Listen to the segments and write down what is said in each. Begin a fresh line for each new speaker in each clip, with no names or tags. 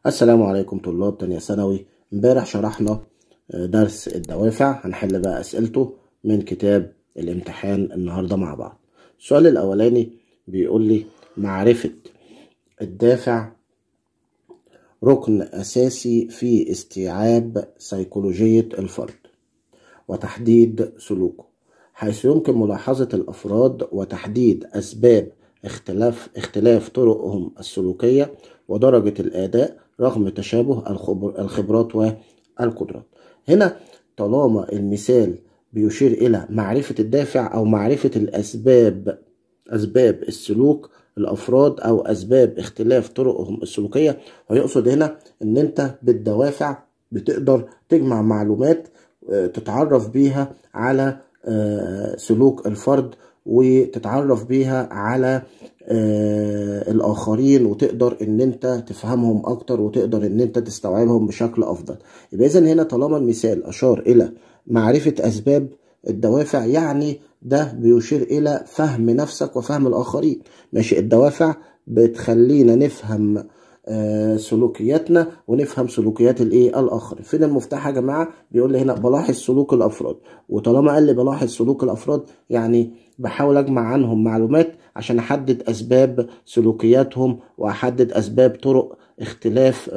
السلام عليكم طلاب تانية ثانوي. امبارح شرحنا درس الدوافع، هنحل بقى أسئلته من كتاب الامتحان النهاردة مع بعض. السؤال الأولاني بيقول لي معرفة الدافع ركن أساسي في استيعاب سيكولوجية الفرد وتحديد سلوكه، حيث يمكن ملاحظة الأفراد وتحديد أسباب اختلاف طرقهم السلوكية ودرجة الأداء رغم تشابه الخبرات والقدرات. هنا طالما المثال بيشير إلى معرفة الدافع أو معرفة أسباب السلوك الأفراد أو أسباب اختلاف طرقهم السلوكية، ويقصد هنا إن أنت بالدوافع بتقدر تجمع معلومات تتعرف بيها على سلوك الفرد وتتعرف بيها على الآخرين، وتقدر ان انت تفهمهم اكتر وتقدر ان انت تستوعبهم بشكل افضل. يبقى اذا هنا طالما المثال اشار الى معرفة اسباب الدوافع، يعني ده بيشير الى فهم نفسك وفهم الاخرين. ماشي، الدوافع بتخلينا نفهم سلوكياتنا ونفهم سلوكيات الاخر. فين المفتاح يا جماعه؟ بيقول لي هنا بلاحظ سلوك الافراد، وطالما قال لي بلاحظ سلوك الافراد يعني بحاول اجمع عنهم معلومات عشان احدد اسباب سلوكياتهم واحدد اسباب طرق اختلاف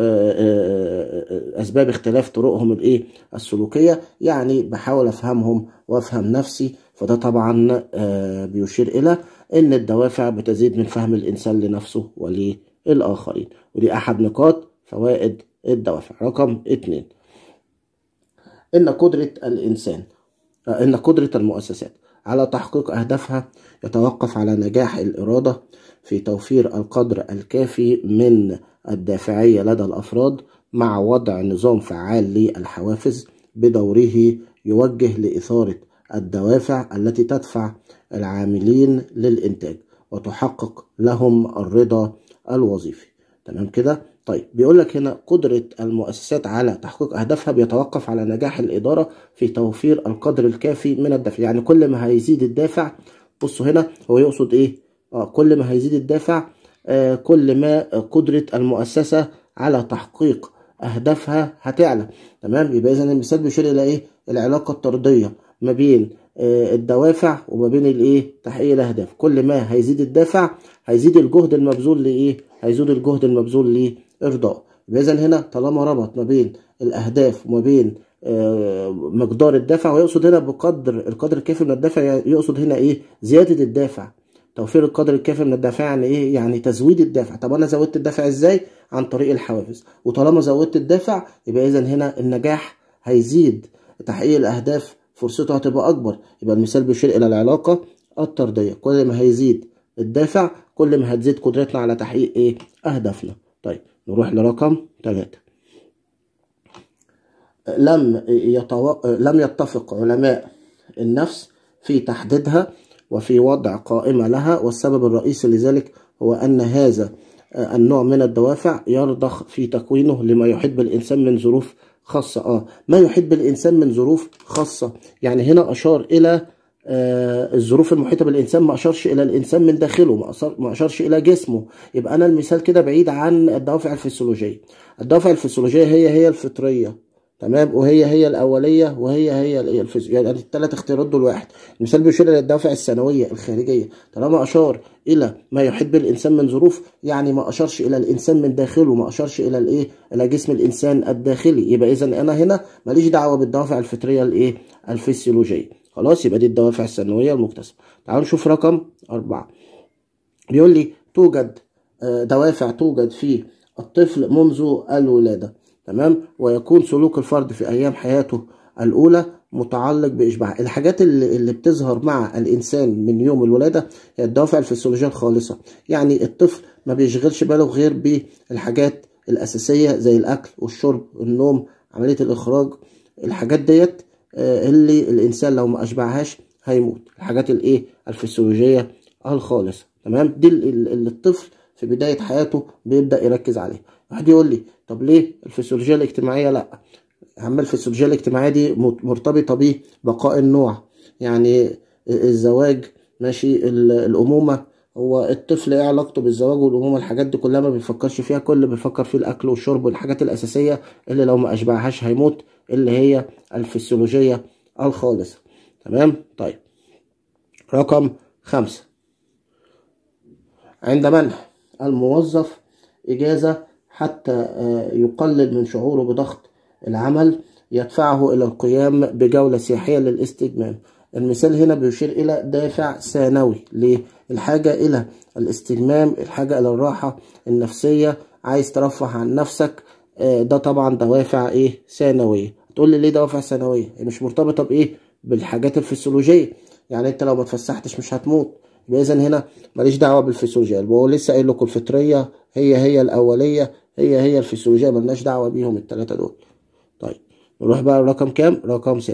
اسباب اختلاف طرقهم السلوكيه، يعني بحاول افهمهم وافهم نفسي. فده طبعا بيشير الى ان الدوافع بتزيد من فهم الانسان لنفسه وللآخرين، ودي احد نقاط فوائد الدوافع. رقم 2، إن قدرة المؤسسات على تحقيق أهدافها يتوقف على نجاح الإرادة في توفير القدر الكافي من الدافعية لدى الأفراد، مع وضع نظام فعال للحوافز بدوره يوجه لإثارة الدوافع التي تدفع العاملين للإنتاج وتحقق لهم الرضا الوظيفي. تمام كده؟ طيب، بيقول لك هنا قدرة المؤسسات على تحقيق أهدافها بيتوقف على نجاح الإدارة في توفير القدر الكافي من الدفع. يعني كل ما هيزيد الدافع، بصوا هنا هو يقصد إيه؟ كل ما هيزيد الدافع كل ما قدرة المؤسسة على تحقيق أهدافها هتعلى. تمام، يبقى إذن المثال بيشير إلى إيه؟ العلاقة الطردية ما بين الدوافع وما بين تحقيق الأهداف. كل ما هيزيد الدافع هيزيد الجهد المبذول هيزيد الجهد المبذول لإرضاء. يبقى إذن هنا طالما ربط ما بين الأهداف وما بين مقدار الدافع، ويقصد هنا القدر الكافي من الدافع، يقصد هنا زيادة الدافع. توفير القدر الكافي من الدافع يعني يعني تزويد الدافع. طب انا زودت الدافع ازاي؟ عن طريق الحوافز. وطالما زودت الدافع يبقى اذا هنا النجاح هيزيد، تحقيق الاهداف فرصته هتبقى اكبر. يبقى المثال بيشير الى العلاقة الطردية، كل ما هيزيد الدافع كل ما هتزيد قدرتنا على تحقيق اهدافنا. طيب نروح لرقم 3. لم يتفق علماء النفس في تحديدها وفي وضع قائمة لها، والسبب الرئيسي لذلك هو أن هذا النوع من الدوافع يرضخ في تكوينه لما يحب الإنسان من ظروف خاصة. ما يحب الإنسان من ظروف خاصة، يعني هنا أشار إلى الظروف المحيطة بالإنسان، ما أشارش إلى الإنسان من داخله، ما أشارش إلى جسمه. يبقى أنا المثال كده بعيد عن الدوافع الفسيولوجية. الدوافع الفسيولوجية هي الفطرية، تمام، وهي الأولية وهي يعني الثلاث اختيارات دول واحد. المثال بيشير إلى الدوافع الثانوية الخارجية. طالما أشار إلى ما يحب الإنسان من ظروف، يعني ما أشارش إلى الإنسان من داخله، ما أشارش إلى إلى جسم الإنسان الداخلي. يبقى إذن أنا هنا ماليش دعوة بالدوافع الفطرية الفسيولوجية. خلاص، يبقى دي الدوافع الثانوية المكتسبة. تعالوا نشوف رقم 4. بيقول لي توجد دوافع توجد في الطفل منذ الولادة، تمام، ويكون سلوك الفرد في أيام حياته الأولى متعلق بإشباع. الحاجات اللي بتظهر مع الإنسان من يوم الولادة هي الدوافع الفسيولوجية الخالصة. يعني الطفل ما بيشغلش باله غير بالحاجات الأساسية زي الأكل والشرب والنوم، عملية الإخراج. الحاجات ديت اللي الإنسان لو ما أشبعهاش هيموت. الحاجات الفسيولوجية الخالصة، تمام، دي اللي الطفل في بداية حياته بيبدأ يركز عليها. واحد يقول لي طب ليه الفسيولوجيا الاجتماعية لا؟ أما الفسيولوجيا الاجتماعية دي مرتبطة ببقاء النوع، يعني الزواج، ماشي، الأمومة، هو الطفل ايه علاقته بالزواج والأمومة؟ الحاجات دي كلها ما بيفكرش فيها، كل اللي بيفكر فيه الأكل والشرب والحاجات الأساسية اللي لو ما أشبعهاش هيموت، اللي هي الفسيولوجية الخالصة. تمام. طيب رقم 5، عند منح الموظف إجازة حتى يقلل من شعوره بضغط العمل يدفعه إلى القيام بجولة سياحية للاستجمام. المثال هنا بيشير إلى دافع ثانوي، ليه؟ الحاجة إلى الاستجمام، الحاجة إلى الراحة النفسية، عايز ترفه عن نفسك، ده طبعا دوافع إيه؟ ثانوية. تقول لي ليه دوافع ثانوية؟ هي مش مرتبطة بإيه؟ بالحاجات الفسيولوجية. يعني أنت لو ما اتفسحتش مش هتموت، يبقى إذا هنا ماليش دعوة بالفسيولوجيا. هو لسه قايل لكم الفطرية هي الأولية، هي الفسيولوجيا، ملناش دعوة بيهم التلاتة دول. طيب نروح بقى رقم كام؟ رقم 6،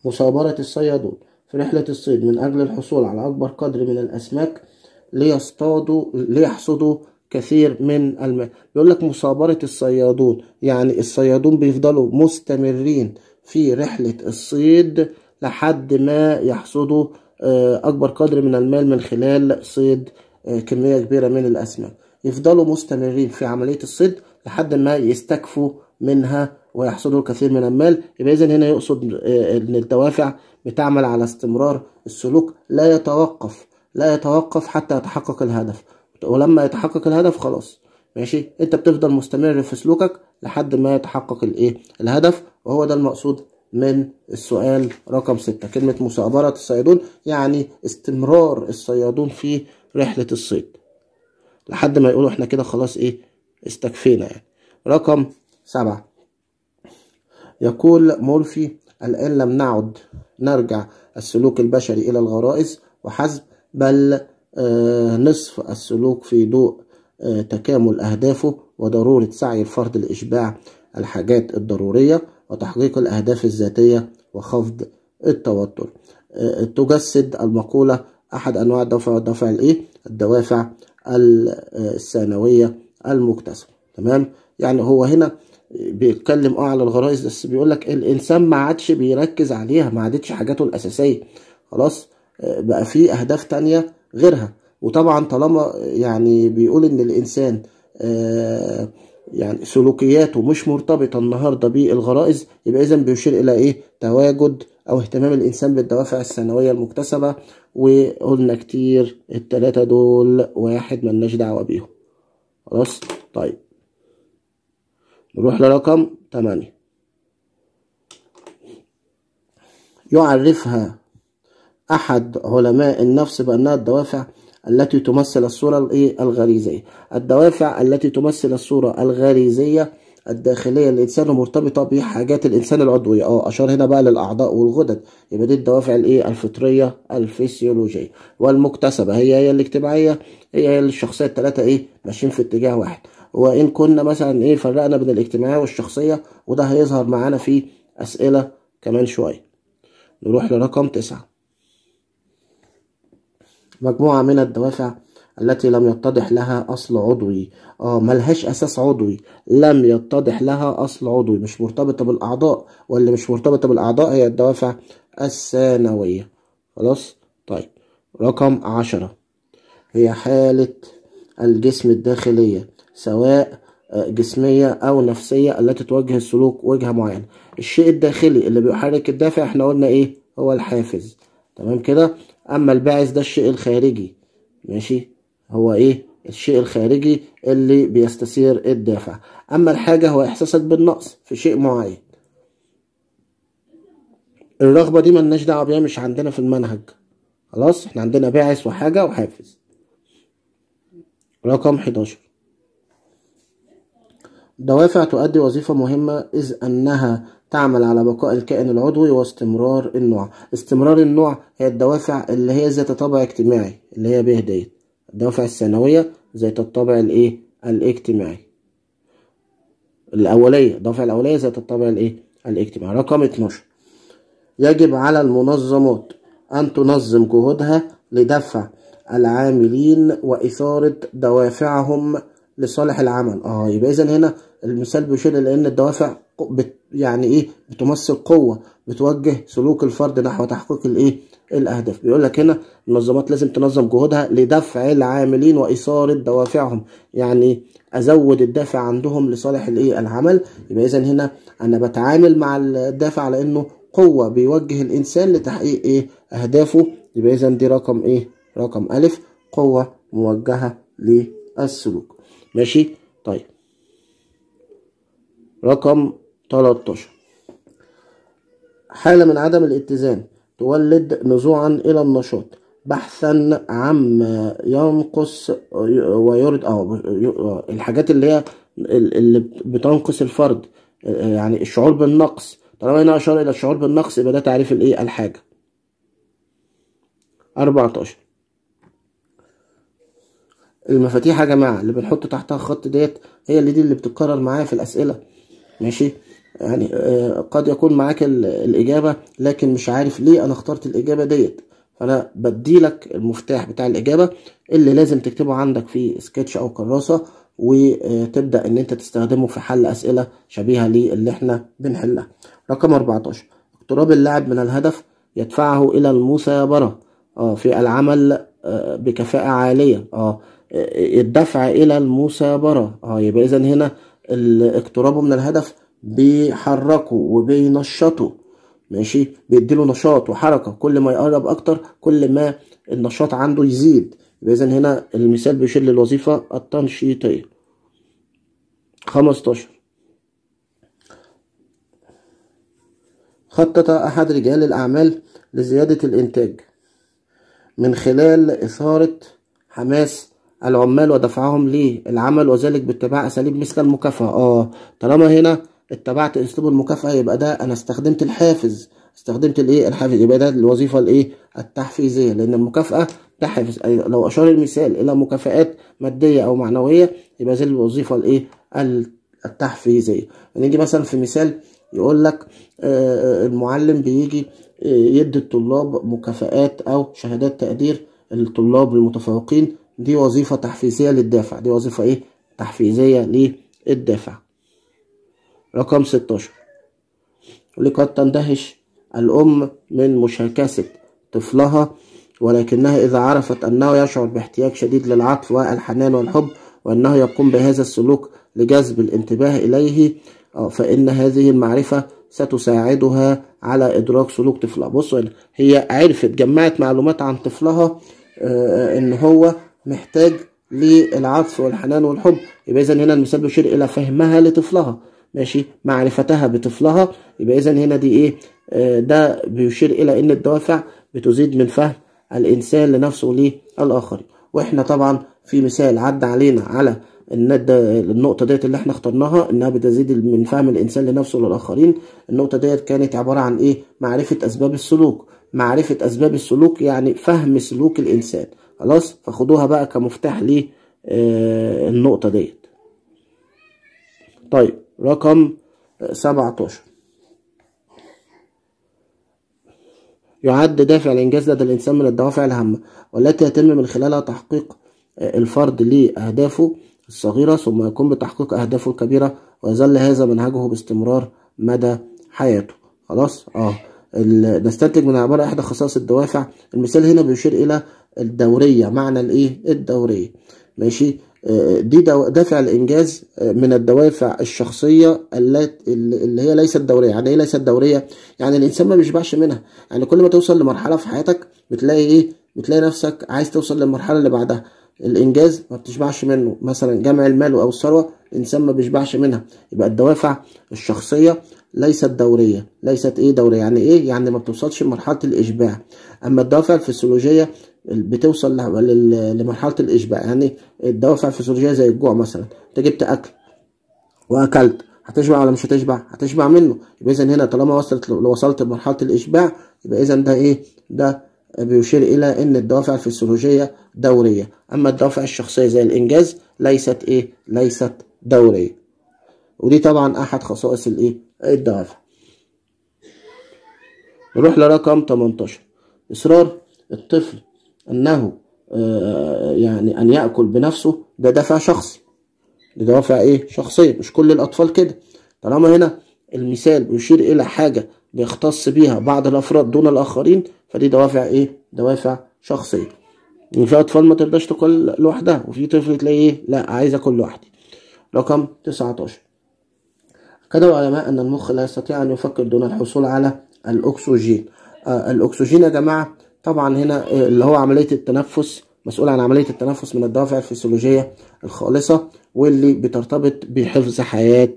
مثابرة الصيادون في رحلة الصيد من أجل الحصول على أكبر قدر من الأسماك ليحصدوا كثير من الماء. بيقول لك مثابرة الصيادون، يعني الصيادون بيفضلوا مستمرين في رحلة الصيد لحد ما يحصدوا أكبر قدر من المال من خلال صيد كمية كبيرة من الأسماك. يفضلوا مستمرين في عملية الصيد لحد ما يستكفوا منها ويحصدوا الكثير من المال. يبقى إذن هنا يقصد إن الدوافع بتعمل على استمرار السلوك، لا يتوقف حتى يتحقق الهدف، ولما يتحقق الهدف خلاص ماشي، انت بتفضل مستمر في سلوكك لحد ما يتحقق الهدف. وهو ده المقصود من السؤال رقم 6. كلمة مثابرة الصيادون يعني استمرار الصيادون في رحلة الصيد لحد ما يقولوا احنا كده خلاص استكفينا يعني. رقم 7، يقول مورفي الآن لم نعد نرجع السلوك البشري إلى الغرائز وحسب، بل نصف السلوك في ضوء تكامل أهدافه وضرورة سعي الفرد لإشباع الحاجات الضرورية وتحقيق الأهداف الذاتية وخفض التوتر. تجسد المقولة أحد أنواع الدوافع والدوافع الدوافع الثانوية المكتسبة. تمام. يعني هو هنا بيتكلم على الغرائز، بس بيقول لك الإنسان ما عادش بيركز عليها، ما عادتش حاجاته الأساسية، خلاص بقى في أهداف تانية غيرها. وطبعا طالما يعني بيقول إن الإنسان يعني سلوكياته مش مرتبطة النهاردة بالغرائز، يبقى إذن بيشير إلى تواجد أو اهتمام الإنسان بالدوافع الثانوية المكتسبة. وقلنا كتير التلاتة دول واحد ملناش دعوة بيهم، خلاص. طيب نروح لرقم 8، يعرفها أحد علماء النفس بأنها الدوافع التي تمثل الصورة الغريزية. الدوافع التي تمثل الصورة الغريزية الداخلية للإنسان مرتبطة بحاجات الإنسان العضوية. أشار هنا بقى للأعضاء والغدد، يبقى دي الدوافع الفطرية الفسيولوجية. والمكتسبة هي الاجتماعية، هي الشخصية التلاتة ماشيين في اتجاه واحد. وإن كنا مثلا فرقنا بين الاجتماعية والشخصية، وده هيظهر معانا في أسئلة كمان شوية. نروح لرقم 9، مجموعة من الدوافع التي لم يتضح لها أصل عضوي. ملهاش أساس عضوي، لم يتضح لها أصل عضوي، مش مرتبطة بالأعضاء، واللي مش مرتبطة بالأعضاء هي الدوافع الثانوية، خلاص. طيب رقم 10، هي حالة الجسم الداخلية سواء جسمية أو نفسية التي توجه السلوك وجهة معينة. الشيء الداخلي اللي بيحرك الدافع احنا قلنا هو الحافز، تمام كده. أما الباعث ده الشيء الخارجي، ماشي، هو الشيء الخارجي اللي بيستثير الدافع. أما الحاجة هو إحساسك بالنقص في شيء معين. الرغبة دي ملناش دعوة بيها، مش عندنا في المنهج، خلاص. احنا عندنا باعث وحاجة وحافز. رقم 11، دوافع تؤدي وظيفة مهمة إذ أنها تعمل على بقاء الكائن العضوي واستمرار النوع. استمرار النوع هي الدوافع اللي هي ذات طابع اجتماعي، اللي هي ديت الدوافع الثانوية ذات الطابع الاجتماعي. الدوافع الأولية ذات الطابع الاجتماعي. رقم 12، يجب على المنظمات أن تنظم جهودها لدفع العاملين وإثارة دوافعهم لصالح العمل. يبقى إذن هنا المثال بيشير لأن الدوافع بتمثل قوة بتوجه سلوك الفرد نحو تحقيق الاهداف. بيقول لك هنا المنظمات لازم تنظم جهودها لدفع العاملين واثاره دوافعهم، يعني ازود الدافع عندهم لصالح العمل. يبقى اذا هنا انا بتعامل مع الدافع على انه قوه بيوجه الانسان لتحقيق اهدافه. يبقى اذا دي رقم رقم الف، قوه موجهه للسلوك. ماشي. طيب رقم 13، حالة من عدم الاتزان تولد نزوعا إلى النشاط بحثا عما ينقص ويرد الحاجات اللي بتنقص الفرد، يعني الشعور بالنقص. طالما هنا أشار إلى الشعور بالنقص يبقى ده تعريف الحاجة. 14، المفاتيح يا جماعة اللي بنحط تحتها خط ديت هي دي اللي بتتكرر معايا في الأسئلة. ماشي. يعني قد يكون معاك الإجابة لكن مش عارف ليه أنا اخترت الإجابة ديت، فأنا بديلك المفتاح بتاع الإجابة اللي لازم تكتبه عندك في سكتش أو كراسة، وتبدأ إن أنت تستخدمه في حل أسئلة شبيهة للي إحنا بنحلها. رقم 14، اقتراب اللاعب من الهدف يدفعه إلى المثابرة في العمل بكفاءة عالية. الدفع إلى المثابرة. يبقى إذن هنا اقترابه من الهدف بيحركه وبينشطه. ماشي. بيديله نشاط وحركة، كل ما يقرب أكتر كل ما النشاط عنده يزيد. يبقى إذن هنا المثال بيشير للوظيفة التنشيطية. 15، خطط أحد رجال الأعمال لزيادة الإنتاج من خلال إثارة حماس العمال ودفعهم للعمل، وذلك باتباع أساليب مثل المكافأة. طالما هنا اتبعت أسلوب المكافأة يبقى ده أنا استخدمت الحافز، استخدمت الحافز، يبقى ده الوظيفة التحفيزية، لأن المكافأة تحفز. لو أشار المثال إلى مكافآت مادية أو معنوية يبقى زي الوظيفة التحفيزية. نيجي مثلا في مثال يقول لك المعلم بيجي يدي الطلاب مكافآت أو شهادات تقدير الطلاب المتفوقين، دي وظيفة تحفيزية للدافع، دي وظيفة تحفيزية للدافع. رقم 16، لقد تندهش الأم من مشاكسة طفلها، ولكنها إذا عرفت أنه يشعر باحتياج شديد للعطف والحنان والحب وأنه يقوم بهذا السلوك لجذب الانتباه إليه، فإن هذه المعرفة ستساعدها على إدراك سلوك طفلها. بصوا هنا هي عرفت، جمعت معلومات عن طفلها إن هو محتاج للعطف والحنان والحب. يبقى إذن هنا المثال بيشير إلى فهمها لطفلها. ماشي. معرفتها بطفلها. يبقى إذن هنا دي ده بيشير إلى إن الدوافع بتزيد من فهم الإنسان لنفسه وللآخرين. وإحنا طبعا في مثال عدى علينا على النقطة ديت اللي احنا اخترناها انها بتزيد من فهم الانسان لنفسه وللآخرين. النقطة ديت كانت عبارة عن معرفة اسباب السلوك. معرفة اسباب السلوك يعني فهم سلوك الانسان. خلاص، فخدوها بقى كمفتاح للنقطة ديت. طيب رقم 17، يعد دافع الانجاز لدى الانسان من الدوافع الهامة والتي يتم من خلالها تحقيق الفرد لأهدافه الصغيرة ثم يقوم بتحقيق أهدافه الكبيرة، ويظل هذا منهجه باستمرار مدى حياته. خلاص. نستنتج من عبارة إحدى خصائص الدوافع. المثال هنا بيشير إلى الدورية. معنى الدورية. ماشي. دي دافع الإنجاز من الدوافع الشخصية اللي هي ليست دورية. يعني إيه ليست دورية؟ يعني الإنسان ما بيشبعش منها. يعني كل ما توصل لمرحلة في حياتك بتلاقي نفسك عايز توصل للمرحلة اللي بعدها. الإنجاز ما بتشبعش منه، مثلا جمع المال أو الثروة الإنسان ما بيشبعش منها. يبقى الدوافع الشخصية ليست دورية. ليست دورية يعني إيه؟ يعني ما بتوصلش لمرحلة الإشباع. أما الدوافع الفسيولوجية بتوصل لمرحلة الإشباع. يعني الدوافع الفسيولوجية زي الجوع مثلا، أنت جبت أكل وأكلت، هتشبع ولا مش هتشبع؟ هتشبع منه. يبقى إذن هنا طالما وصلت لمرحلة الإشباع يبقى إذن ده ده بيشير إلى إن الدوافع الفسيولوجية دورية. أما الدوافع الشخصية زي الإنجاز ليست دورية. ودي طبعا أحد خصائص الدوافع. نروح لرقم 18، إصرار الطفل أنه يعني أن يأكل بنفسه، ده دافع شخصي. دي دوافع شخصية، مش كل الأطفال كده. طالما هنا المثال بيشير إلى حاجة بيختص بيها بعض الأفراد دون الآخرين فدي دوافع ايه؟ دوافع شخصية. في أطفال ما ترضاش تاكل لوحدها، وفي طفل تلاقيه لا عايز أكل لوحدي. رقم 19. كتب العلماء أن المخ لا يستطيع أن يفكر دون الحصول على الأكسجين. الأكسجين يا جماعة طبعا هنا اللي هو عملية التنفس، مسؤول عن عملية التنفس من الدوافع الفسيولوجية الخالصة واللي بترتبط بحفظ حياة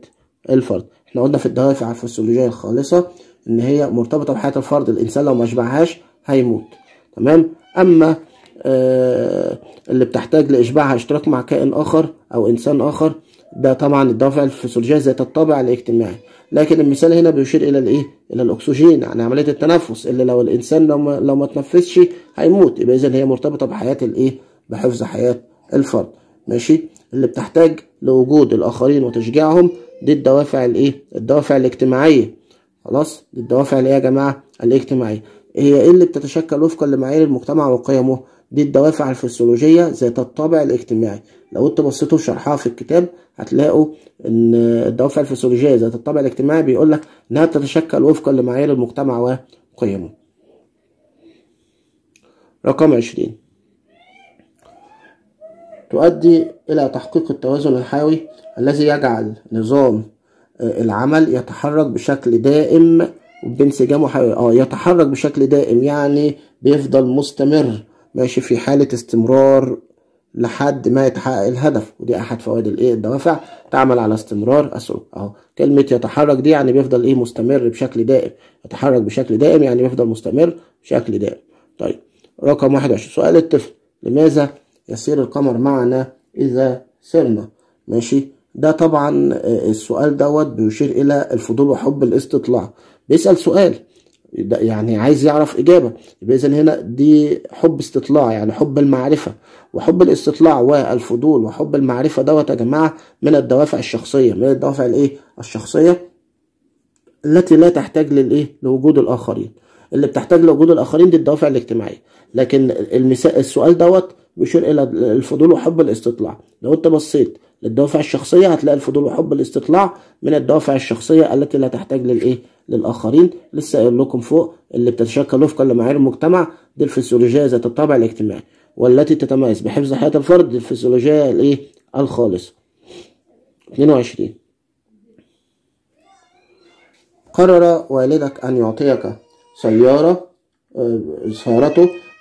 الفرد. احنا قلنا في الدوافع الفسيولوجية الخالصة إن هي مرتبطة بحياة الفرد، الإنسان لو ما شبعهاش هيموت. تمام. أما اللي بتحتاج لإشباعها اشتراك مع كائن آخر أو إنسان آخر، ده طبعا الدوافع الفسيولوجية ذات الطابع الاجتماعي. لكن المثال هنا بيشير إلى الإيه؟ إلى الأكسجين، يعني عملية التنفس اللي لو الإنسان لو ما تنفسش هيموت، يبقى إذن هي مرتبطة بحياة الإيه؟ بحفظ حياة الفرد. ماشي. اللي بتحتاج لوجود الآخرين وتشجيعهم دي الدوافع الإيه؟ الدوافع الاجتماعية. خلاص، دي الدوافع اللي هي يا جماعة الاجتماعية. هي إيه اللي بتتشكل وفقا لمعايير المجتمع وقيمه؟ دي الدوافع الفسيولوجية ذات الطابع الاجتماعي. لو انتوا بصيتوا في شرحها في الكتاب هتلاقوا ان الدوافع الفسيولوجية ذات الطابع الاجتماعي بيقول لك انها بتتشكل وفقا لمعايير المجتمع وقيمه. رقم 20. تؤدي إلى تحقيق التوازن الحيوي الذي يجعل نظام العمل يتحرك بشكل دائم وبانسجام حيوي. يتحرك بشكل دائم يعني بيفضل مستمر ماشي في حالة استمرار لحد ما يتحقق الهدف، ودي أحد فوائد الدوافع، تعمل على استمرار السلوك. كلمة يتحرك دي يعني بيفضل مستمر بشكل دائم، يتحرك بشكل دائم يعني بيفضل مستمر بشكل دائم. طيب رقم 21. سؤال الطفل: لماذا يسير القمر معنا إذا سرنا؟ ماشي. ده طبعا السؤال دوت بيشير إلى الفضول وحب الاستطلاع. بيسأل سؤال يعني عايز يعرف إجابة، يبقى إذن هنا دي حب استطلاع، يعني حب المعرفة. وحب الاستطلاع والفضول وحب المعرفة دوت يا جماعة من الدوافع الشخصية، من الدوافع الشخصية التي لا تحتاج لوجود الآخرين. اللي بتحتاج لوجود الآخرين دي الدوافع الاجتماعية. لكن السؤال دوت بيشير إلى الفضول وحب الاستطلاع. لو أنت بصيت للدوافع الشخصية هتلاقي الفضول وحب الاستطلاع من الدوافع الشخصية التي لا تحتاج للآخرين. لسه قايل لكم فوق اللي بتتشكل وفقا لمعايير المجتمع دي الفسيولوجية ذات الطابع الاجتماعي، والتي تتميز بحفظ حياة الفرد دي الفسيولوجية الخالصة. 22. قرر والدك أن يعطيك سيارته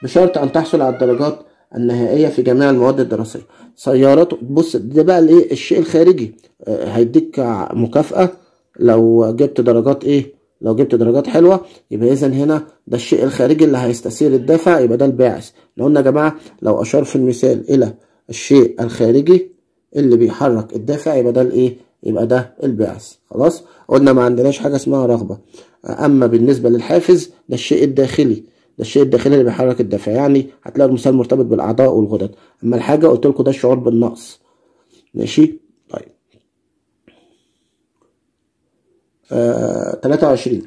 بشرط أن تحصل على الدرجات النهائية في جميع المواد الدراسية. سيارته، بص ده بقى الشيء الخارجي، هيديك مكافأة لو جبت درجات لو جبت درجات حلوة. يبقى إذن هنا ده الشيء الخارجي اللي هيستثير الدافع، يبقى ده الباعث. لو قلنا يا جماعة لو أشار في المثال إلى الشيء الخارجي اللي بيحرك الدافع يبقى ده يبقى ده الباعث. خلاص، قلنا ما عندناش حاجة اسمها رغبة. أما بالنسبة للحافز ده الشيء الداخلي، ده الشيء الداخلي اللي بيحرك الدافع، يعني هتلاقي المثال مرتبط بالأعضاء والغدد. أما الحاجة قلت لكم ده الشعور بالنقص. ماشي. طيب 23.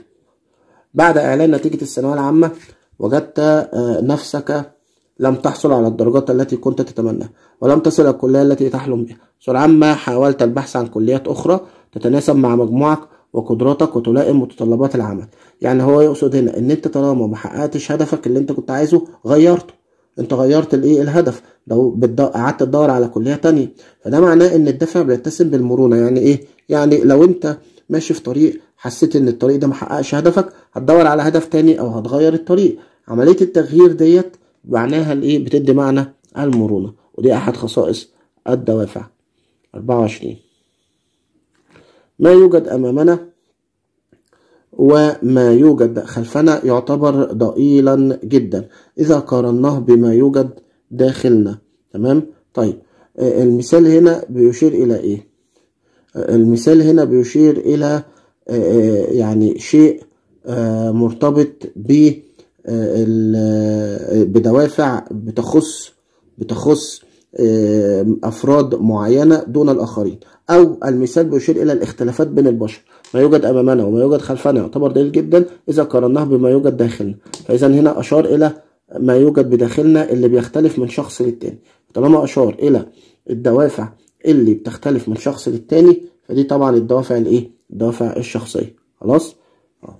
بعد إعلان نتيجة الثانوية العامة وجدت نفسك لم تحصل على الدرجات التي كنت تتمناها ولم تصل إلى الكلية التي تحلم بها. ثانوية عامة حاولت البحث عن كليات أخرى تتناسب مع مجموعك وقدراتك وتلائم متطلبات العمل. يعني هو يقصد هنا ان انت طالما ما حققتش هدفك اللي انت كنت عايزه غيرته، انت غيرت الهدف ده، قعدت تدور على كلية تانية. فده معناه ان الدافع بيتسم بالمرونة. يعني يعني لو انت ماشي في طريق حسيت ان الطريق ده ما حققش هدفك هتدور على هدف تاني او هتغير الطريق. عملية التغيير ديت معناها بتدي معنى المرونة، ودي احد خصائص الدوافع. 24. ما يوجد أمامنا وما يوجد خلفنا يعتبر ضئيلا جدا إذا قارناه بما يوجد داخلنا. تمام. طيب المثال هنا بيشير إلى إيه؟ المثال هنا بيشير إلى يعني شيء مرتبط بدوافع بتخص أفراد معينة دون الآخرين. أو المثال بيشير إلى الاختلافات بين البشر. ما يوجد أمامنا وما يوجد خلفنا يعتبر ضئيل جدا إذا قارناه بما يوجد داخلنا. فإذا هنا أشار إلى ما يوجد بداخلنا اللي بيختلف من شخص للتاني. طالما أشار إلى الدوافع اللي بتختلف من شخص للتاني فدي طبعا الدوافع الدوافع الشخصية. خلاص.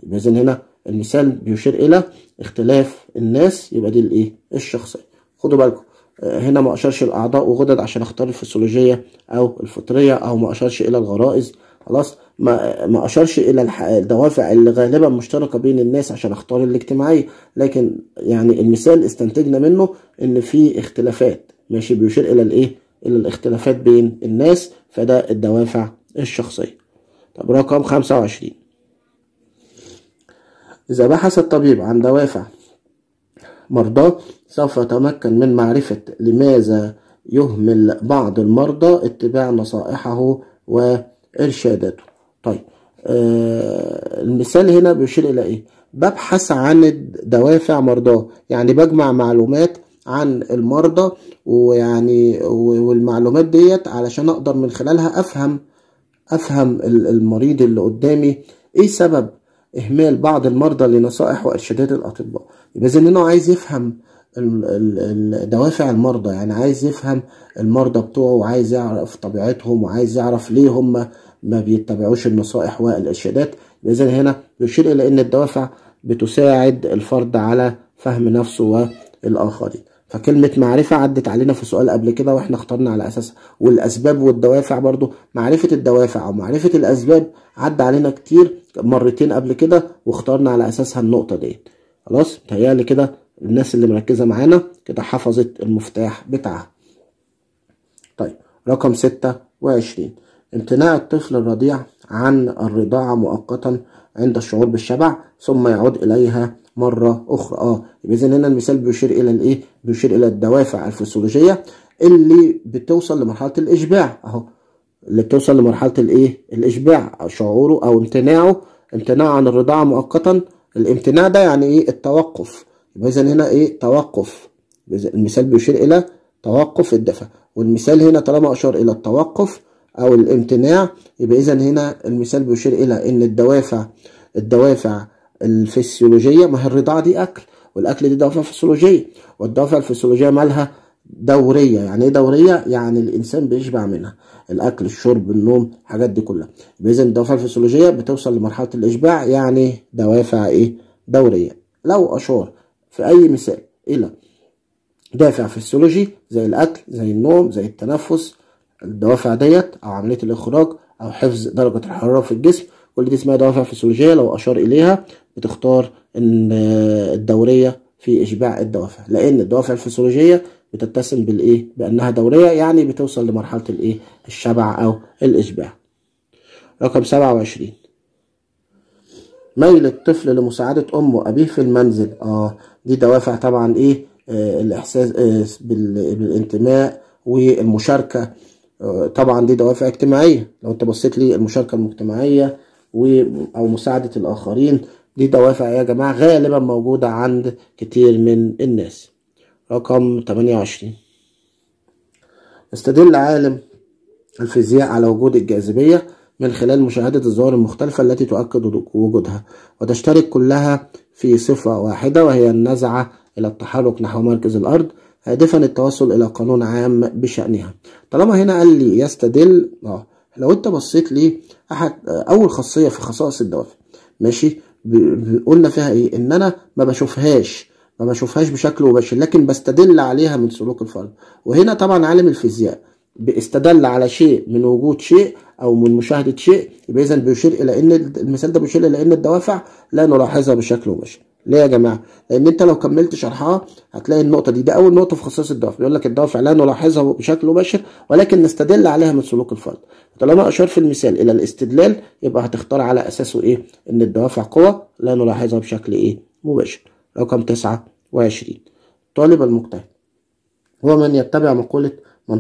يبقى إذا هنا المثال بيشير إلى اختلاف الناس، يبقى دي الإيه؟ الشخصية. خدوا بالكم هنا ما أشارش الأعضاء وغدد عشان أختار الفسيولوجية أو الفطرية، أو ما أشارش إلى الغرائز، خلاص، ما أشارش إلى الدوافع اللي غالبا مشتركة بين الناس عشان أختار الاجتماعية، لكن يعني المثال استنتجنا منه إن في اختلافات، ماشي، بيشير إلى الإيه؟ إلى الاختلافات بين الناس، فده الدوافع الشخصية. طب رقم 25، إذا بحث الطبيب عن دوافع مرضاه سوف يتمكن من معرفة لماذا يهمل بعض المرضى اتباع نصائحه وإرشاداته. طيب المثال هنا بيشير إلى إيه؟ ببحث عن دوافع مرضاه، يعني بجمع معلومات عن المرضى، ويعني والمعلومات ديت علشان أقدر من خلالها أفهم المريض اللي قدامي إيه سبب إهمال بعض المرضى لنصائح وإرشادات الأطباء. يبقى إذن إنه عايز يفهم دوافع المرضى، يعني عايز يفهم المرضى بتوعه، وعايز يعرف طبيعتهم، وعايز يعرف ليه هم ما بيتبعوش النصائح والإرشادات. إذن هنا بيشير إلى إن الدوافع بتساعد الفرد على فهم نفسه والآخرين. فكلمة معرفة عدت علينا في سؤال قبل كده واحنا اخترنا على أساسها، والأسباب والدوافع برضو، معرفة الدوافع أو معرفة الأسباب عدى علينا كتير مرتين قبل كده واخترنا على أساسها النقطة دي. خلاص، متهيألي كده الناس اللي مركزة معانا كده حفظت المفتاح بتاعها. طيب رقم 26، امتناع الطفل الرضيع عن الرضاعة مؤقتا عند الشعور بالشبع ثم يعود إليها مرة أخرى. يبقى إذن هنا المثال بيشير إلى الإيه؟ بيشير إلى الدوافع الفسيولوجية اللي بتوصل لمرحلة الإشباع، أهو اللي بتوصل لمرحلة الإيه؟ الإشباع، أو شعوره أو امتناعه عن الرضاعة مؤقتا. الامتناع ده يعني إيه؟ التوقف. يبقى إذن هنا إيه؟ توقف. المثال بيشير إلى توقف الدفع، والمثال هنا طالما أشار إلى التوقف أو الامتناع، يبقى إذن هنا المثال بيشير إلى إن الدوافع الفسيولوجية، ما هي الرضاعة دي أكل، والأكل دي دوافع فسيولوجية، والدوافع الفسيولوجية مالها دورية. يعني إيه دورية؟ يعني الإنسان بيشبع منها، الأكل، الشرب، النوم، الحاجات دي كلها. إذن الدوافع الفسيولوجية بتوصل لمرحلة الإشباع، يعني دوافع إيه؟ دورية. لو أشار في أي مثال إلى دافع فسيولوجي زي الأكل، زي النوم، زي التنفس، الدوافع ديت أو عملية الإخراج أو حفظ درجة الحرارة في الجسم، كل دي اسمها دوافع فسيولوجية. لو أشار إليها بتختار إن الدورية في إشباع الدوافع، لأن الدوافع الفسيولوجية بتتسم بالإيه؟ بأنها دورية، يعني بتوصل لمرحلة الإيه؟ الشبع أو الإشباع. رقم 27، ميل الطفل لمساعدة أمه وأبيه في المنزل. دي دوافع طبعا إيه؟ الإحساس بالانتماء والمشاركة. طبعا دي دوافع اجتماعية. لو انت بصيت لي المشاركة المجتمعية أو مساعدة الآخرين، دي دوافع يا جماعة غالبا موجودة عند كتير من الناس. رقم 28، استدل عالم الفيزياء على وجود الجاذبية من خلال مشاهدة الظواهر المختلفة التي تؤكد وجودها، وتشترك كلها في صفة واحدة، وهي النزعة إلى التحرك نحو مركز الأرض، هادفا التوصل إلى قانون عام بشأنها. طالما هنا قال لي يستدل، لو انت بصيت لي أول خاصية في خصائص الدوافع، ماشي، قلنا فيها إيه؟ إن أنا ما بشوفهاش بشكل مباشر، لكن بستدل عليها من سلوك الفرد. وهنا طبعا عالم الفيزياء استدل على شيء من وجود شيء أو من مشاهدة شيء، يبقى إذن بيشير إلى إن المثال ده بيشير إلى إن الدوافع لا نلاحظها بشكل مباشر. ليه يا جماعة؟ لأن أنت لو كملت شرحها هتلاقي النقطة دي أول نقطة في خصائص الدوافع، بيقول لك الدوافع لا نلاحظها بشكل مباشر ولكن نستدل عليها من سلوك الفرد. طالما أشار في المثال إلى الاستدلال، يبقى هتختار على أساسه إيه؟ إن الدوافع قوة لا نلاحظها بشكل إيه؟ مباشر. رقم 29، طالب المجتهد هو من يتبع مقولة من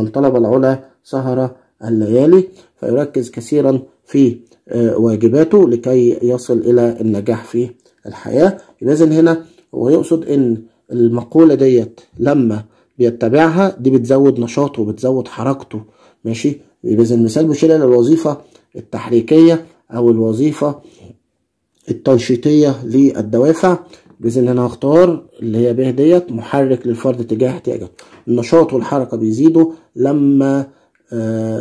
طلب العلا سهر الليالي، فيركز كثيرا في واجباته لكي يصل إلى النجاح في الحياة. إذن هنا هو يقصد إن المقولة ديت لما بيتبعها دي بتزود نشاطه وبتزود حركته، ماشي. إذن المثال بيشير إلى الوظيفة التحريكية أو الوظيفة التنشيطية للدوافع. بإذن هنا هختار اللي هي به ديت محرك للفرد تجاه احتياجاته. النشاط والحركة بيزيدوا لما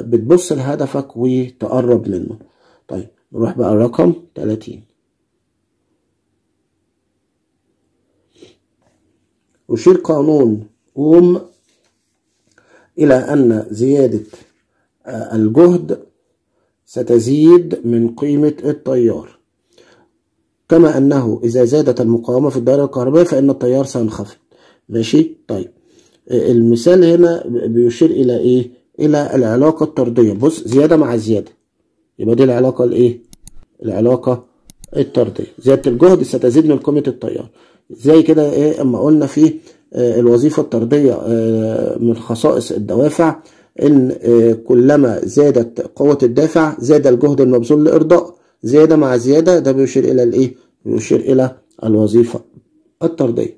بتبص لهدفك وتقرب منه. طيب نروح بقى الرقم 30، يشير قانون أوم إلى أن زيادة الجهد ستزيد من قيمة التيار، كما أنه إذا زادت المقاومة في الدائرة الكهربائية فإن التيار سينخفض. ماشي. طيب المثال هنا بيشير إلى إيه؟ إلى العلاقة الطردية. بص، زيادة مع زيادة، يبقى دي العلاقة الإيه؟ العلاقة الطردية. زيادة الجهد ستزيد من قيمة التيار. زي كده إيه أما قلنا في الوظيفة الطردية من خصائص الدوافع إن كلما زادت قوة الدافع زاد الجهد المبذول لإرضاء. زيادة مع زيادة ده بيشير إلى الإيه؟ بيشير إلى الوظيفة الطردية.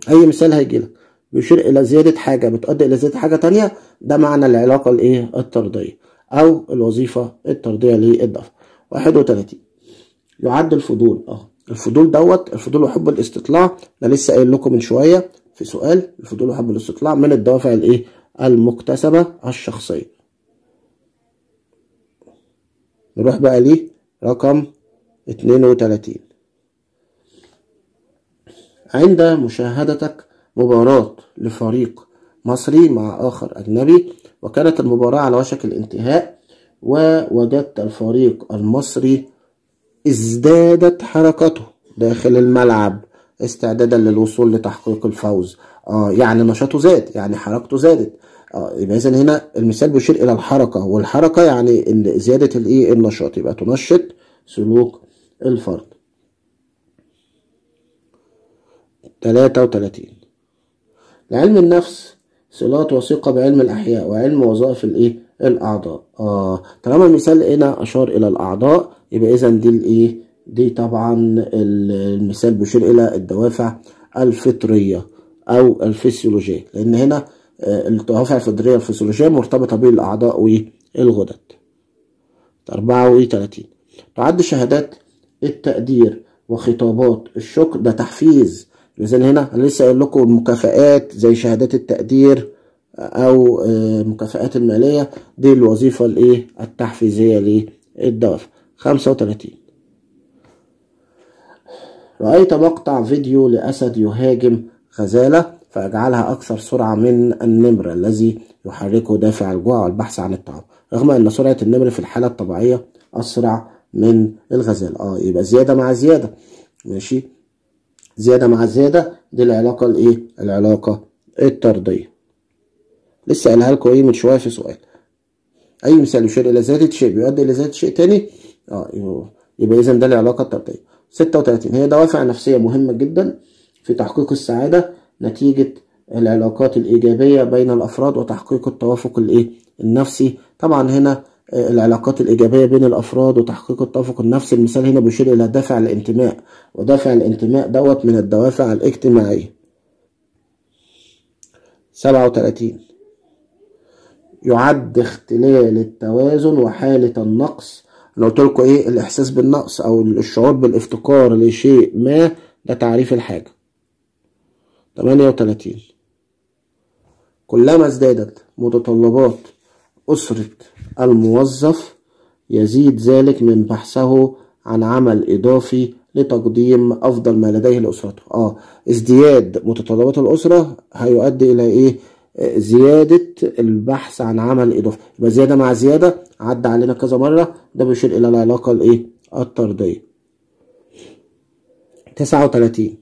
أي مثال هيجيلك بيشير إلى زيادة حاجة بتؤدي إلى زيادة حاجة تانية، ده معنى العلاقة الإيه؟ الطردية أو الوظيفة الطردية للدفع. 31 يعد الفضول. الفضول الفضول وحب الاستطلاع، أنا لسه قايل لكم من شوية في سؤال، الفضول وحب الاستطلاع من الدوافع الإيه؟ المكتسبة الشخصية. نروح بقى ليه رقم 32. عند مشاهدتك مباراة لفريق مصري مع آخر أجنبي وكانت المباراة على وشك الانتهاء، ووجدت الفريق المصري ازدادت حركته داخل الملعب استعدادا للوصول لتحقيق الفوز. يعني نشاطه زاد، يعني حركته زادت. يبقى إذن هنا المثال بيشير إلى الحركة، والحركة يعني إن زيادة الإيه؟ النشاط، يبقى تنشط سلوك الفرد. 33 لعلم النفس صلات وثيقة بعلم الأحياء وعلم وظائف الإيه؟ الأعضاء. طالما المثال هنا أشار إلى الأعضاء يبقى إذن دي الإيه؟ دي طبعا المثال بيشير إلى الدوافع الفطرية أو الفسيولوجية، لأن هنا الدوافع الفطرية الفسيولوجية مرتبطة بالأعضاء والغدد. 34 تعد شهادات التقدير وخطابات الشكر ده تحفيز. إذن هنا أنا لسه قايل لكم المكافآت زي شهادات التقدير أو المكافآت المالية دي الوظيفة الإيه؟ التحفيزية للدوافع. 35 رأيت مقطع فيديو لأسد يهاجم غزالة فيجعلها أكثر سرعة من النمر الذي يحركه دافع الجوع والبحث عن الطعام، رغم أن سرعة النمر في الحالة الطبيعية أسرع من الغزال. يبقى زيادة مع زيادة. ماشي. زيادة مع زيادة دي العلاقة الإيه؟ العلاقة الطردية. لسه قايلها لكم من شوية في سؤال. أي مثال يشير إلى زيادة شيء بيؤدي إلى زيادة شيء تاني يبقى إذن ده العلاقة الطردية. 36 هي دوافع نفسية مهمة جدا في تحقيق السعادة نتيجة العلاقات الإيجابية بين الأفراد وتحقيق التوافق الإيه؟ النفسي. طبعا هنا العلاقات الإيجابية بين الأفراد وتحقيق التوافق النفسي، المثال هنا بيشير إلى دافع الانتماء، ودافع الانتماء من الدوافع الاجتماعية. 37 يعد اختلال التوازن وحالة النقص. أنا قلت لكم إيه؟ الإحساس بالنقص أو الشعور بالافتقار لشيء ما ده تعريف الحاجة. 38 كلما ازدادت متطلبات أسرة الموظف يزيد ذلك من بحثه عن عمل إضافي لتقديم أفضل ما لديه لأسرته. ازدياد متطلبات الأسرة هيؤدي إلى إيه؟ زيادة البحث عن عمل إضافي. يبقى زيادة مع زيادة عدى علينا كذا مرة، ده بيشير إلى العلاقة الإيه؟ الطردية. 39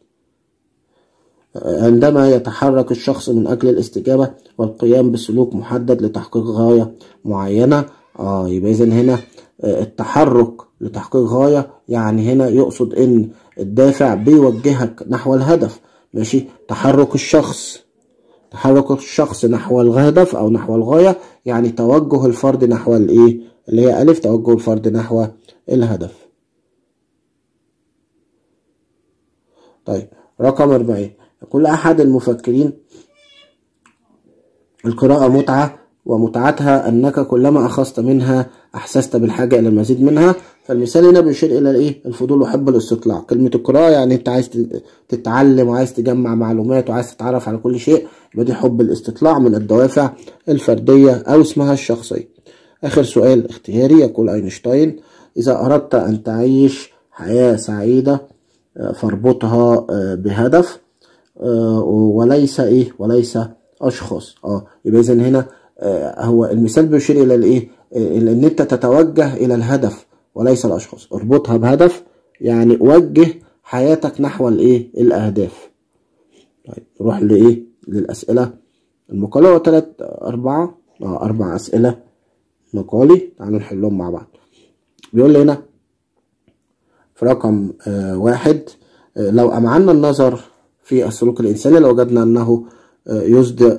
عندما يتحرك الشخص من أجل الاستجابة والقيام بسلوك محدد لتحقيق غاية معينة. يبقى إذن هنا التحرك لتحقيق غاية، يعني هنا يقصد إن الدافع بيوجهك نحو الهدف. ماشي. تحرك الشخص نحو الهدف أو نحو الغاية، يعني توجه الفرد نحو الإيه؟ اللي هي ألف، توجه الفرد نحو الهدف. طيب رقم 40 كل أحد المفكرين القراءة متعة، ومتعتها أنك كلما أخذت منها أحسست بالحاجة إلى المزيد منها. فالمثال هنا بيشير إلى الإيه؟ الفضول وحب الاستطلاع. كلمة القراءة يعني أنت عايز تتعلم وعايز تجمع معلومات وعايز تتعرف على كل شيء، يبقى دي حب الاستطلاع من الدوافع الفردية أو اسمها الشخصية. آخر سؤال اختياري. يقول أينشتاين إذا أردت أن تعيش حياة سعيدة فاربطها بهدف. وليس ايه، وليس اشخاص. يبقى اذا هنا هو المثال بيشير الى الايه، ان انت تتوجه الى الهدف وليس الاشخاص. اربطها بهدف، يعني وجه حياتك نحو الايه، الاهداف. طيب نروح لايه، للاسئله المقاليه. هو اربع اسئله مقالي، تعالوا نحلهم مع بعض. بيقول لي هنا في رقم 1: لو أمعنا النظر في السلوك الإنساني لوجدنا أنه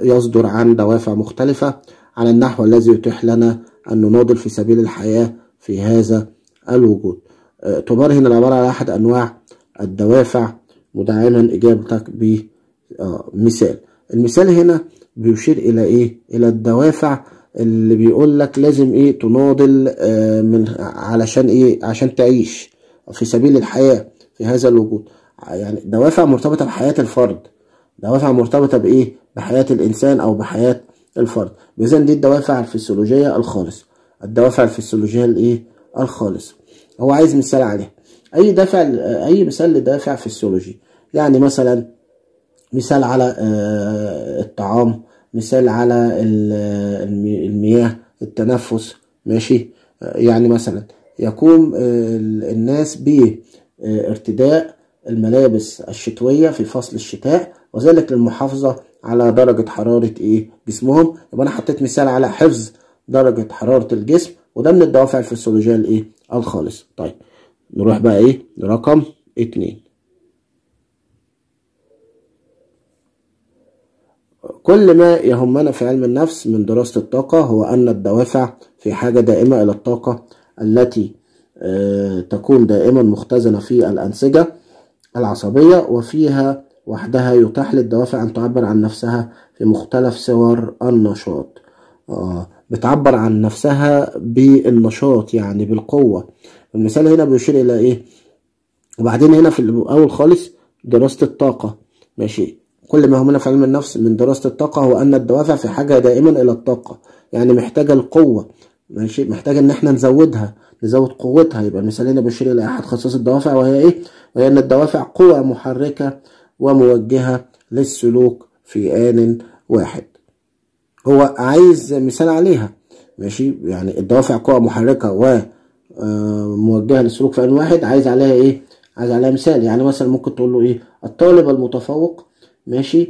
يصدر عن دوافع مختلفة عن النحو الذي يتيح لنا أن نناضل في سبيل الحياة في هذا الوجود. تعتبر هنا العبارة على أحد أنواع الدوافع، مدعما إجابتك بمثال. المثال هنا بيشير إلى إيه؟ إلى الدوافع اللي بيقول لك لازم إيه تناضل من علشان إيه؟ عشان تعيش في سبيل الحياة في هذا الوجود. يعني دوافع مرتبطة بحياة الفرد، دوافع مرتبطة بإيه؟ بحياة الإنسان أو بحياة الفرد. بإذن دي الدوافع الفسيولوجية الخالصة، الدوافع الفسيولوجية الإيه؟ الخالصة. هو عايز مثال عليها. أي مثال لدافع فسيولوجي، يعني مثلا مثال على الطعام، مثال على المياه، التنفس، ماشي. يعني مثلا يقوم الناس بارتداء الملابس الشتوية في فصل الشتاء، وذلك للمحافظة على درجة حرارة ايه جسمهم. يبقى انا حطيت مثال على حفظ درجة حرارة الجسم، وده من الدوافع الفسيولوجية الايه الخالصة. طيب نروح بقى ايه لرقم 2. كل ما يهمنا في علم النفس من دراسة الطاقة هو أن الدوافع في حاجة دائمة إلى الطاقة التي تكون دائما مختزنة في الأنسجة العصبية، وفيها وحدها يتاح للدوافع أن تعبر عن نفسها في مختلف صور النشاط. بتعبر عن نفسها بالنشاط، يعني بالقوة. المثال هنا بيشير إلى إيه؟ وبعدين هنا في الأول خالص دراسة الطاقة، ماشي. كل ما يهمنا في علم النفس من دراسة الطاقة هو أن الدوافع في حاجة دائما إلى الطاقة، يعني محتاجة القوة، ماشي، محتاجة إن إحنا نزود قوتها. يبقى المثال هنا بيشير إلى أحد خصائص الدوافع، وهي إيه؟ وهي أن الدوافع قوة محركة وموجهة للسلوك في آن واحد. هو عايز مثال عليها، ماشي. يعني الدوافع قوة محركة وموجهة للسلوك في آن واحد، عايز عليها إيه؟ عايز عليها مثال. يعني مثلا ممكن تقول له إيه؟ الطالب المتفوق، ماشي،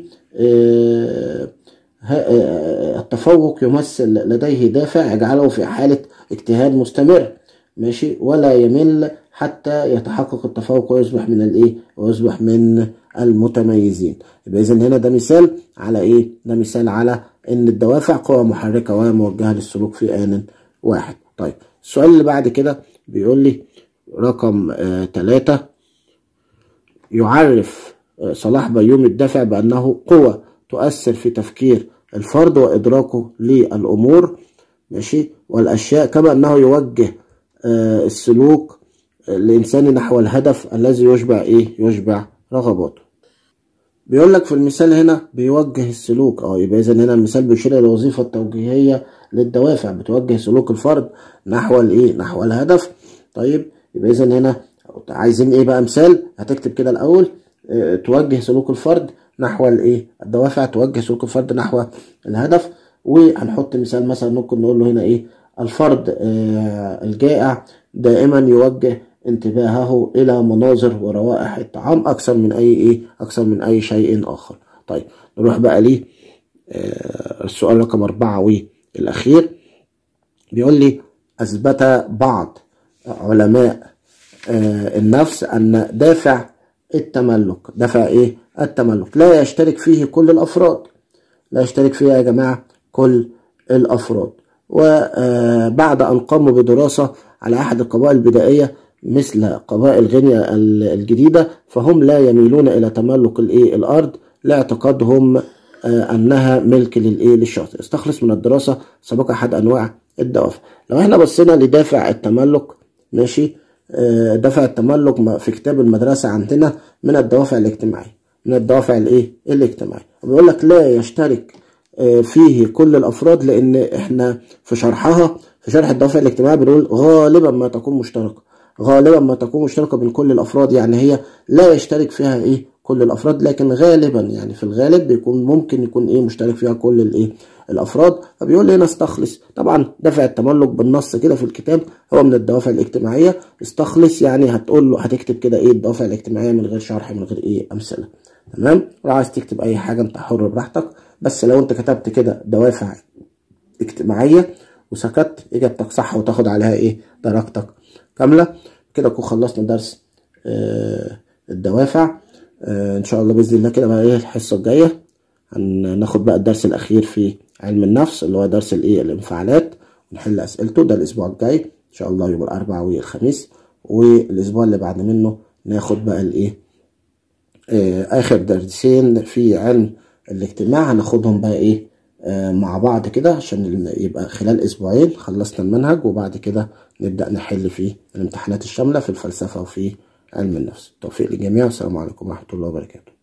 التفوق يمثل لديه دافع يجعله في حالة اجتهاد مستمر، ماشي، ولا يمل حتى يتحقق التفوق ويصبح من الايه، ويصبح من المتميزين. يبقى اذا هنا ده مثال على ايه؟ ده مثال على ان الدوافع قوة محركة وموجهة للسلوك في آن واحد. طيب السؤال اللي بعد كده بيقول لي رقم 3: يعرف صلاح بيومي الدافع بأنه قوة تؤثر في تفكير الفرد وإدراكه للأمور، ماشي، والأشياء، كما أنه يوجه السلوك الإنساني نحو الهدف الذي يشبع إيه؟ يشبع رغباته. بيقول لك في المثال هنا بيوجه السلوك. يبقى إذا هنا المثال بيشير إلى الوظيفة التوجيهية للدوافع، بتوجه سلوك الفرد نحو الإيه؟ نحو الهدف. طيب يبقى إذا هنا عايزين ايه بقى مثال؟ هتكتب كده الاول توجه سلوك الفرد نحو الايه؟ الدوافع توجه سلوك الفرد نحو الهدف. وهنحط مثال، مثلا ممكن نقول له هنا ايه؟ الفرد الجائع دائما يوجه انتباهه الى مناظر وروائح الطعام اكثر من اي ايه؟ اكثر من اي شيء اخر. طيب نروح بقى ليه السؤال رقم 4 والاخير. بيقول لي اثبت بعض علماء النفس أن دافع التملك، دافع إيه؟ التملك لا يشترك فيه كل الأفراد، لا يشترك فيها يا جماعة كل الأفراد. وبعد أن قاموا بدراسة على أحد القبائل البدائية مثل قبائل غينيا الجديدة، فهم لا يميلون إلى تملك الإيه؟ الأرض لاعتقادهم أنها ملك للإيه؟ للشخص. استخلص من الدراسة سبق أحد أنواع الدوافع. لو احنا بصينا لدافع التملك، ماشي، دافع التملك في كتاب المدرسة عندنا من الدوافع الاجتماعية، من الدوافع الايه؟ الاجتماعية. وبيقول لك لا يشترك فيه كل الافراد، لان احنا في شرحها في شرح الدوافع الاجتماعية بنقول غالبا ما تكون مشتركة، غالبا ما تكون مشتركة بين كل الافراد، يعني هي لا يشترك فيها ايه؟ كل الافراد، لكن غالبا يعني في الغالب بيكون ممكن يكون ايه مشترك فيها كل الايه الافراد. فبيقول لي هنا استخلص، طبعا دافع التملك بالنص كده في الكتاب هو من الدوافع الاجتماعيه. استخلص يعني هتقول له هتكتب كده ايه الدوافع الاجتماعيه من غير شرح من غير ايه امثله. تمام. لو عايز تكتب اي حاجه انت حر براحتك، بس لو انت كتبت كده دوافع اجتماعيه وسكت اجابتك صح وتاخد عليها ايه درجتك كامله. كده نكون خلصنا درس الدوافع. ان شاء الله باذن الله كده بقى ايه الحصه الجايه هناخد بقى الدرس الاخير في علم النفس اللي هو درس الايه الانفعالات، ونحل اسئلته. ده الاسبوع الجاي ان شاء الله يوم الاربعاء والخميس، والاسبوع اللي بعد منه ناخد بقى الايه اخر درسين في علم الاجتماع هناخدهم بقى ايه مع بعض كده، عشان يبقى خلال اسبوعين خلصنا المنهج، وبعد كده نبدأ نحل في الامتحانات الشاملة في الفلسفة وفي علم النفس. التوفيق للجميع، والسلام عليكم ورحمة الله وبركاته.